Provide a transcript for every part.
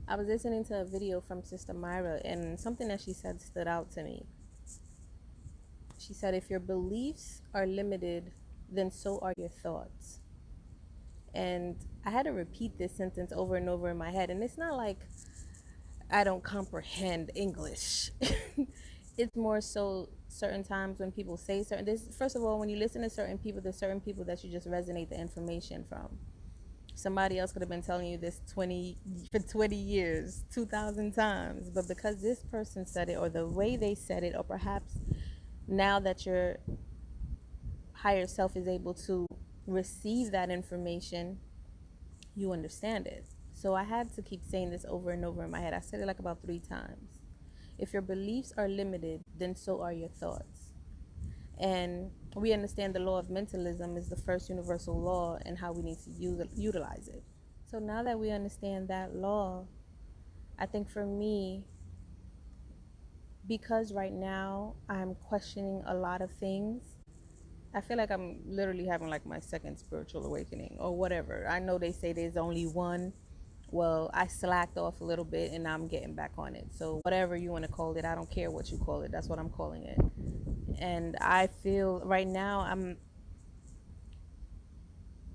I was listening to a video from Sister Myra, and something that she said stood out to me. She said, if your beliefs are limited, then so are your thoughts. And I had to repeat this sentence over and over in my head. And it's not like I don't comprehend English. It's more so certain times when people say certain this. First of all, when you listen to certain people, there's certain people that you just resonate the information from. Somebody else could have been telling you this 20 years, 2,000 times, but because this person said it, or the way they said it, or perhaps now that your higher self is able to receive that information, you understand it. So I had to keep saying this over and over in my head. I said it like about 3 times. If your beliefs are limited, then so are your thoughts. And we understand the law of mentalism is the first universal law and how we need to utilize it. So now that we understand that law, I think for me, because right now I'm questioning a lot of things, I feel like I'm literally having like my second spiritual awakening or whatever. I know they say there's only one. Well, I slacked off a little bit and now I'm getting back on it. So whatever you want to call it, I don't care what you call it. That's what I'm calling it. And I feel right now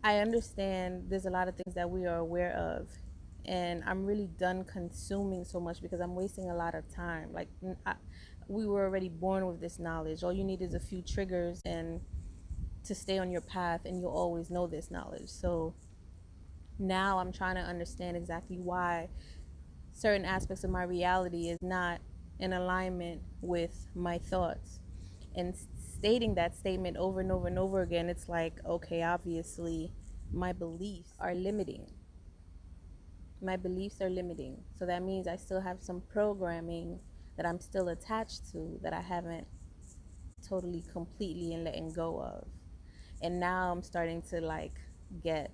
I understand there's a lot of things that we are aware of, and I'm really done consuming so much because I'm wasting a lot of time. Like we were already born with this knowledge. All you need is a few triggers and to stay on your path, and you'll always know this knowledge. So now I'm trying to understand exactly why certain aspects of my reality is not in alignment with my thoughts. And stating that statement over and over and over again, it's like, okay, obviously my beliefs are limiting. My beliefs are limiting. So that means I still have some programming that I'm still attached to that I haven't totally, completely and letting go of. And now I'm starting to like get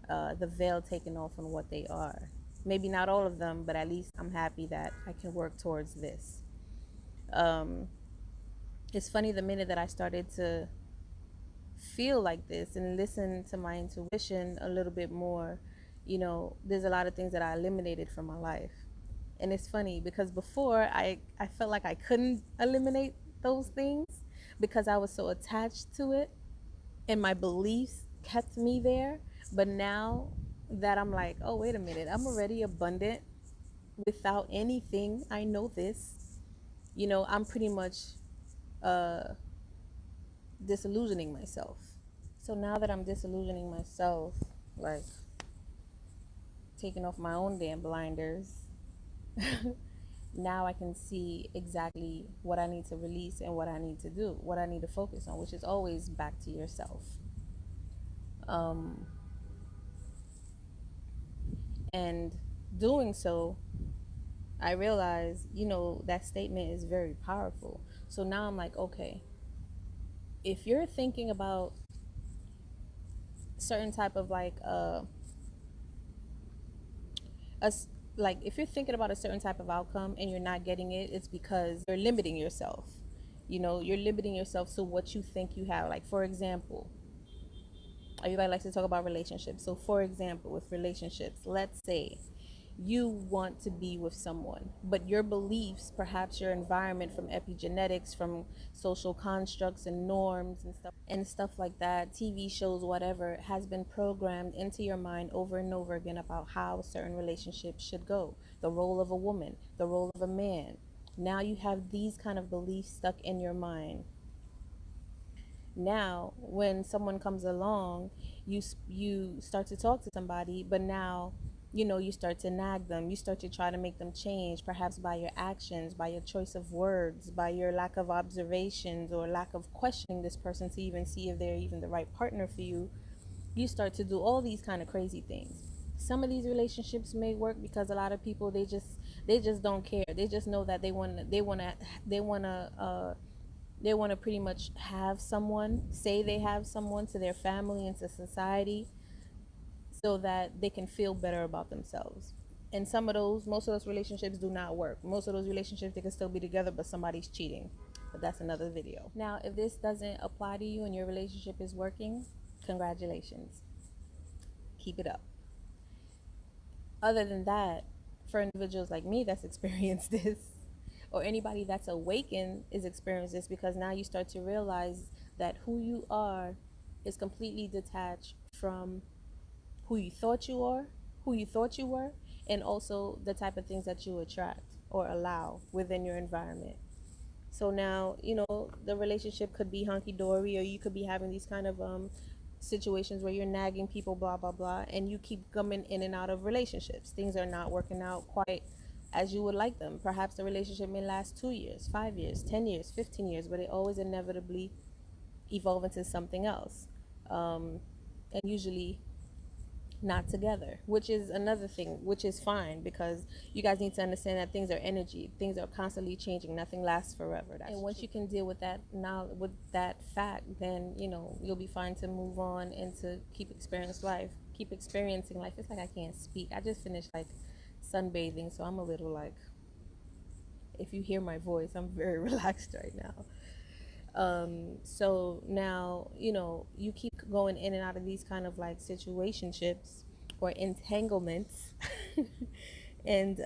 the veil taken off on what they are. Maybe not all of them, but at least I'm happy that I can work towards this. Um, it's funny, the minute that I started to feel like this and listen to my intuition a little bit more, there's a lot of things that I eliminated from my life. And it's funny because before I felt like I couldn't eliminate those things because I was so attached to it and my beliefs kept me there. But now that I'm like, oh, wait a minute, I'm already abundant without anything. I know this. I'm pretty much uh, disillusioning myself. So now that I'm disillusioning myself, like taking off my own damn blinders, now I can see exactly what I need to release and what I need to do, what I need to focus on, which is always back to yourself. Um, and doing so, I realize, that statement is very powerful. So now I'm like, okay, if you're thinking about certain type of a like if you're thinking about a certain type of outcome and you're not getting it, it's because you're limiting yourself. You're limiting yourself to what you think you have. Like, for example, everybody likes to talk about relationships. So for example, with relationships, let's say you want to be with someone, but your beliefs, perhaps your environment, from epigenetics, from social constructs and norms and stuff like that, TV shows, whatever, has been programmed into your mind over and over again about how certain relationships should go, the role of a woman, the role of a man. Now you have these kind of beliefs stuck in your mind. Now when someone comes along, you start to talk to somebody, but now you start to nag them, you start to try to make them change, perhaps by your actions, by your choice of words, by your lack of observations or lack of questioning this person to even see if they're even the right partner for you. You start to do all these kind of crazy things. Some of these relationships may work because a lot of people, they just don't care. They just know that they want to pretty much have someone, say they have someone, to their family and to society, so that they can feel better about themselves. And most of those relationships do not work. Most of those relationships, they can still be together, but somebody's cheating. But that's another video. Now, if this doesn't apply to you and your relationship is working, congratulations. Keep it up. Other than that, for individuals like me that's experienced this, or anybody that's awakened is experiencing this, because now you start to realize that who you are is completely detached from who you thought you are, who you thought you were, and also the type of things that you attract or allow within your environment. So now, the relationship could be hunky dory, or you could be having these kind of situations where you're nagging people, blah blah blah, and you keep coming in and out of relationships. Things are not working out quite as you would like them. Perhaps the relationship may last 2 years, 5 years, 10 years, 15 years, but it always inevitably evolve into something else. And usually not together, which is another thing, which is fine, because you guys need to understand that things are energy, things are constantly changing, nothing lasts forever. And once you can deal with that now, with that fact, then you'll be fine to move on and to keep experiencing life. It's like I can't speak. I just finished like sunbathing, so I'm a little like, if you hear my voice, I'm very relaxed right now. So now, you keep going in and out of these kind of like situationships or entanglements, and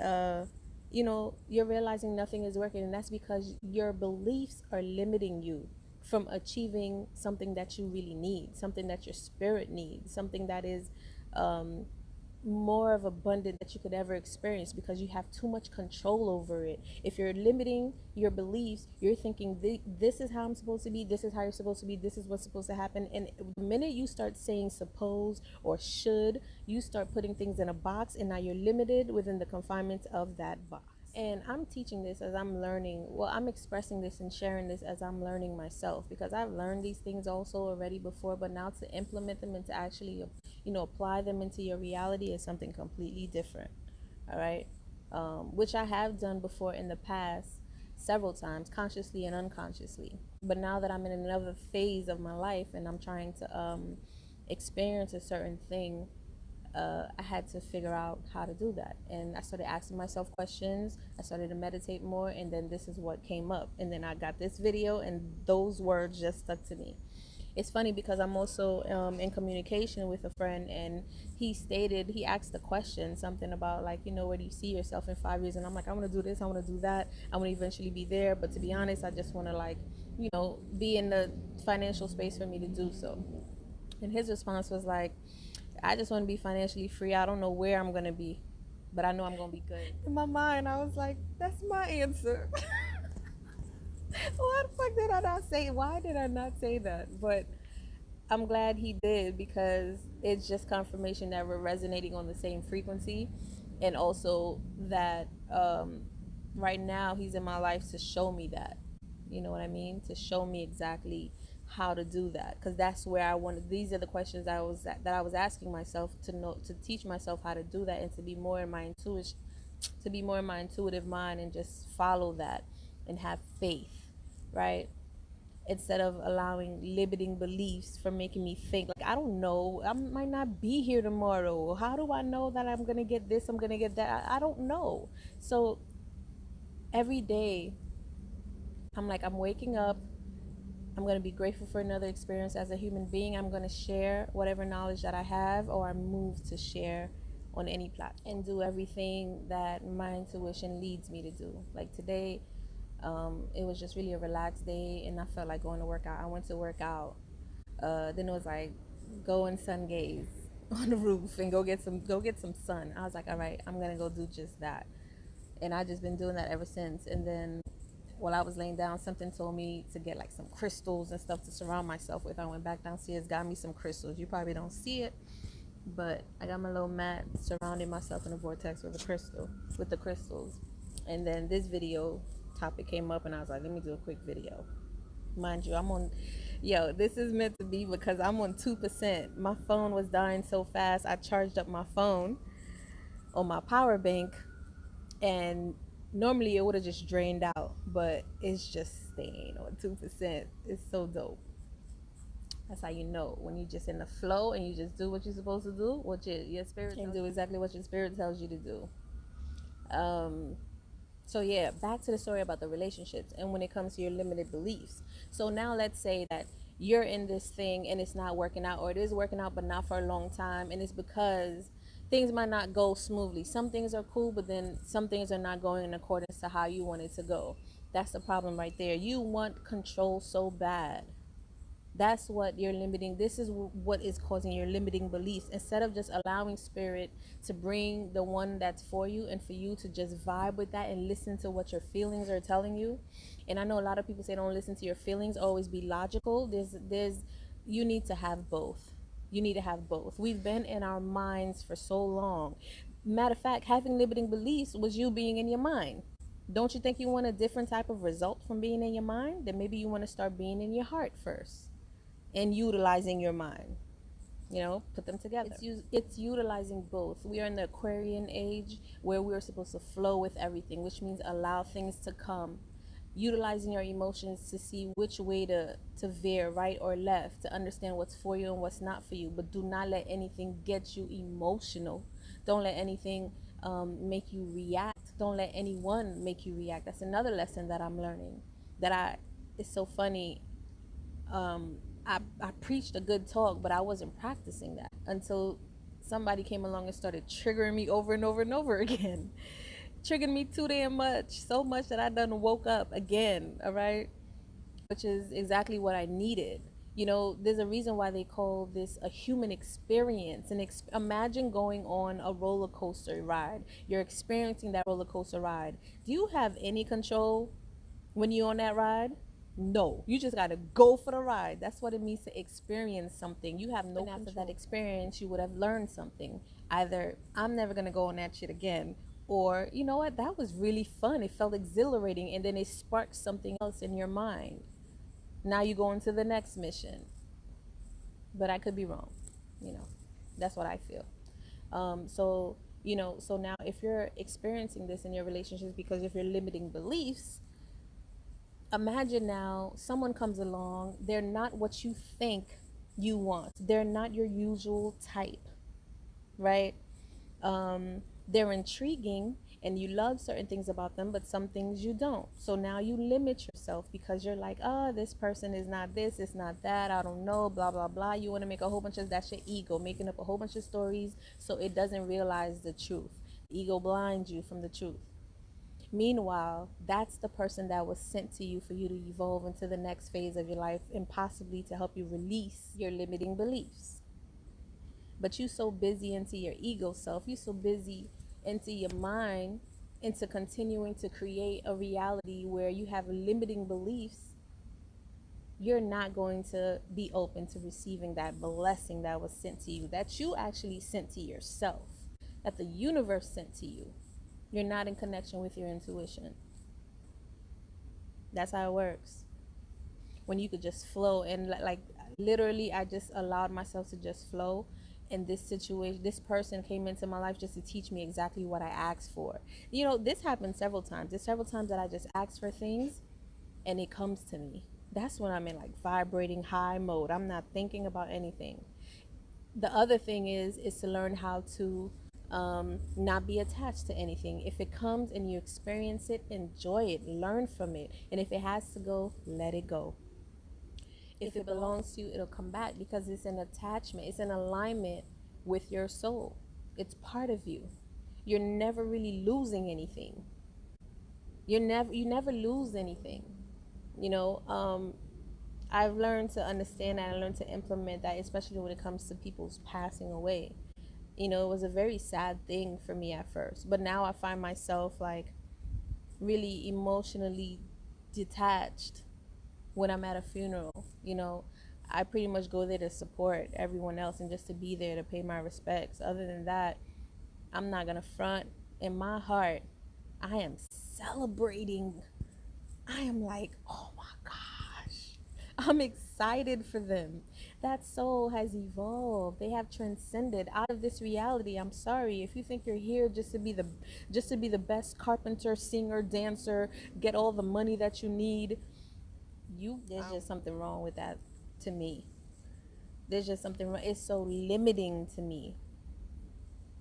you're realizing nothing is working, and that's because your beliefs are limiting you from achieving something that you really need, something that your spirit needs, something that is more of abundant that you could ever experience, because you have too much control over it. If you're limiting your beliefs, you're thinking this is how I'm supposed to be, this is how you're supposed to be, this is what's supposed to happen. And the minute you start saying suppose or should, you start putting things in a box, and now you're limited within the confinements of that box. And I'm teaching this as I'm learning. Well, I'm expressing this and sharing this as I'm learning myself, because I've learned these things also already before, but now to implement them and to actually apply them into your reality is something completely different. All right. Which I have done before in the past several times, consciously and unconsciously. But now that I'm in another phase of my life and I'm trying to experience a certain thing, I had to figure out how to do that. And I started asking myself questions. I started to meditate more, and then this is what came up. And then I got this video, and those words just stuck to me. It's funny because I'm also in communication with a friend, and he asked the question, something about like, where do you see yourself in 5 years? And I'm like, I want to do this, I want to do that, I want to eventually be there. But to be honest, I just want to like, be in the financial space for me to do so. And his response was like, I just want to be financially free. I don't know where I'm going to be, but I know I'm going to be good. In my mind, I was like, that's my answer. Why the fuck did I not say? Why did I not say that? But I'm glad he did, because it's just confirmation that we're resonating on the same frequency, and also that right now he's in my life to show me that. You know what I mean? To show me exactly how to do that, because that's where I wanted. These are the questions I was asking myself, to teach myself how to do that, and to be more in my intuitive mind, and just follow that and have faith, right? Instead of allowing limiting beliefs from making me think like, I don't know, I might not be here tomorrow. How do I know that I'm gonna get this, I'm gonna get that? I don't know. So every day I'm like, I'm waking up, I'm going to be grateful for another experience as a human being. I'm going to share whatever knowledge that I have, or I move to share on any platform, and do everything that my intuition leads me to do. Like today, it was just really a relaxed day, and I felt like going to work out. I went to work out. Then it was like, go and sun gaze on the roof and go get some sun. I was like, all right, I'm going to go do just that. And I just been doing that ever since. And then while I was laying down, something told me to get like some crystals and stuff to surround myself with. I went back downstairs, got me some crystals. You probably don't see it, but I got my little mat surrounding myself in a vortex with the crystals. And then this video topic came up, and I was like, let me do a quick video. Mind you, this is meant to be, because I'm on 2%. My phone was dying so fast. I charged up my phone on my power bank, and normally it would have just drained out, but it's just staying on 2%. It's so dope. That's how you know when you're just in the flow and you just do what you're supposed to do, what your spirit, and do exactly what your spirit tells you to do. So yeah, back to the story about the relationships, and when it comes to your limited beliefs. So now let's say that you're in this thing and it's not working out, or it is working out but not for a long time, and it's because things might not go smoothly. Some things are cool, but then some things are not going in accordance to how you want it to go. That's the problem right there. You want control so bad. That's what you're limiting. This is what is causing your limiting beliefs. Instead of just allowing spirit to bring the one that's for you, and for you to just vibe with that and listen to what your feelings are telling you. And I know a lot of people say don't listen to your feelings, always be logical. There's you need to have both. You need to have both. We've been in our minds for so long. Matter of fact, having limiting beliefs was you being in your mind. Don't you think you want a different type of result from being in your mind? Then maybe you want to start being in your heart first and utilizing your mind. Put them together. It's utilizing both. We are in the Aquarian age where we're supposed to flow with everything, which means allow things to come, utilizing your emotions to see which way to veer, right or left, to understand what's for you and what's not for you. But do not let anything get you emotional. Don't let anything make you react. Don't let anyone make you react. That's another lesson that I'm learning. It's so funny. I preached a good talk, but I wasn't practicing that until somebody came along and started triggering me over and over and over again. Triggered me too damn much, so much that I done woke up again, all right? Which is exactly what I needed. There's a reason why they call this a human experience. And imagine going on a roller coaster ride. You're experiencing that roller coaster ride. Do you have any control when you're on that ride? No, you just got to go for the ride. That's what it means to experience something. You have no control. After that experience, you would have learned something. Either I'm never going to go on that shit again, or you know what, that was really fun. It felt exhilarating, and then it sparked something else in your mind. Now you go into the next mission. But I could be wrong. You know, that's what I feel. So now if you're experiencing this in your relationships because of your limiting beliefs, imagine now someone comes along, they're not what you think you want. They're not your usual type, right? They're intriguing and you love certain things about them, but some things you don't. So now you limit yourself because you're like, oh, this person is not this, it's not that, I don't know, blah, blah, blah. You want to make a whole bunch of, that's your ego, making up a whole bunch of stories so it doesn't realize the truth. Ego blinds you from the truth. Meanwhile, that's the person that was sent to you for you to evolve into the next phase of your life and possibly to help you release your limiting beliefs. But you so busy into your ego self, you so busy into your mind, into continuing to create a reality where you have limiting beliefs, you're not going to be open to receiving that blessing that was sent to you, that you actually sent to yourself, that the universe sent to you. You're not in connection with your intuition. That's how it works. When you could just flow, and like literally I just allowed myself to just flow. In this situation, this person came into my life just to teach me exactly what I asked for. This happened several times. There's several times that I just ask for things and it comes to me. That's when I'm in like vibrating high mode. I'm not thinking about anything. The other thing is to learn how to not be attached to anything. If it comes and you experience it, enjoy it, learn from it. And if it has to go, let it go. If it belongs to you, it'll come back because it's an attachment. It's an alignment with your soul. It's part of you. You're never really losing anything. You never lose anything. I've learned to understand that. I learned to implement that, especially when it comes to people's passing away. It was a very sad thing for me at first, but now I find myself like really emotionally detached when I'm at a funeral. I pretty much go there to support everyone else and just to be there to pay my respects. Other than that, I'm not gonna front. In my heart, I am celebrating. I am like, oh my gosh, I'm excited for them. That soul has evolved. They have transcended out of this reality. I'm sorry if you think you're here just to be the best carpenter, singer, dancer, get all the money that you need. There's just something wrong with that to me. There's just something wrong. It's so limiting to me.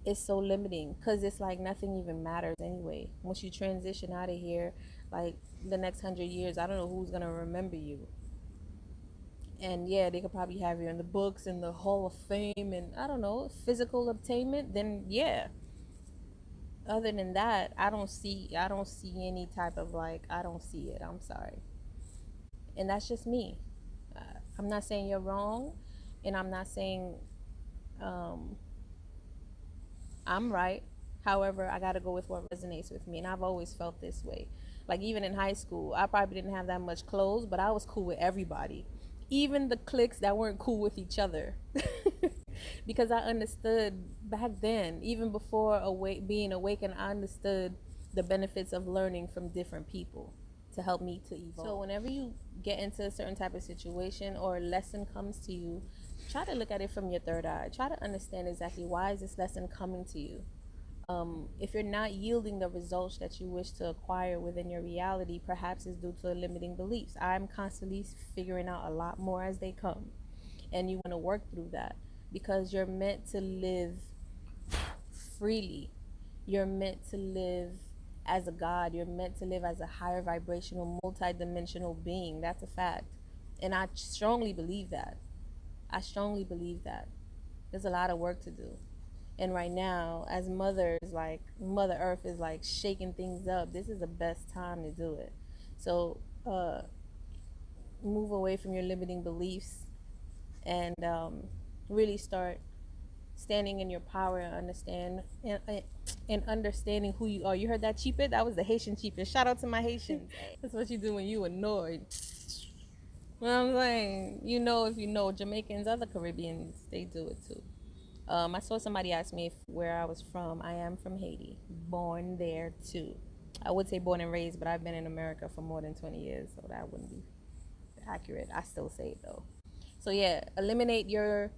It's so limiting because it's like nothing even matters anyway. Once you transition out of here, like the next 100 years, I don't know who's gonna remember you. And yeah, they could probably have you in the books and the Hall of Fame and I don't know, physical obtainment, then yeah. Other than that, I don't see any type of like, I don't see it. I'm sorry. And that's just me. I'm not saying you're wrong, and I'm not saying um, I'm right. However, I got to go with what resonates with me, and I've always felt this way. Like even in high school, I probably didn't have that much clothes, but I was cool with everybody, even the cliques that weren't cool with each other, because I understood back then, even before being awakened, I understood the benefits of learning from different people to help me to evolve. So whenever you get into a certain type of situation or a lesson comes to you, try to look at it from your third eye. Try to understand exactly why is this lesson coming to you. If you're not yielding the results that you wish to acquire within your reality, perhaps it's due to limiting beliefs. I'm constantly figuring out a lot more as they come, and you want to work through that because you're meant to live freely. You're meant to live as a God. You're meant to live as a higher vibrational, multidimensional being. That's a fact. And I strongly believe that. I strongly believe that. There's a lot of work to do. And right now, as mothers, like Mother Earth is like shaking things up. This is the best time to do it. So move away from your limiting beliefs and really start standing in your power and and understanding who you are. You heard that cheapest? That was the Haitian cheapest. Shout out to my Haitians. That's what you do when you annoyed. You know what I'm saying? You know, if you know Jamaicans, other Caribbeans, they do it too. I saw somebody ask me where I was from. I am from Haiti, born there too. I would say born and raised, but I've been in America for more than 20 years, so that wouldn't be accurate. I still say it though. So yeah, eliminate your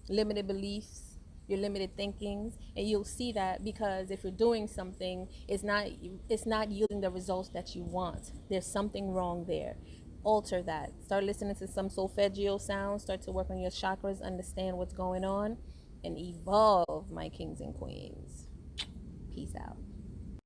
limited beliefs, your limited thinkings, and you'll see that because if you're doing something, it's not yielding the results that you want. There's something wrong there. Alter that. Start listening to some solfeggio sounds. Start to work on your chakras. Understand what's going on, and evolve, my kings and queens. Peace out.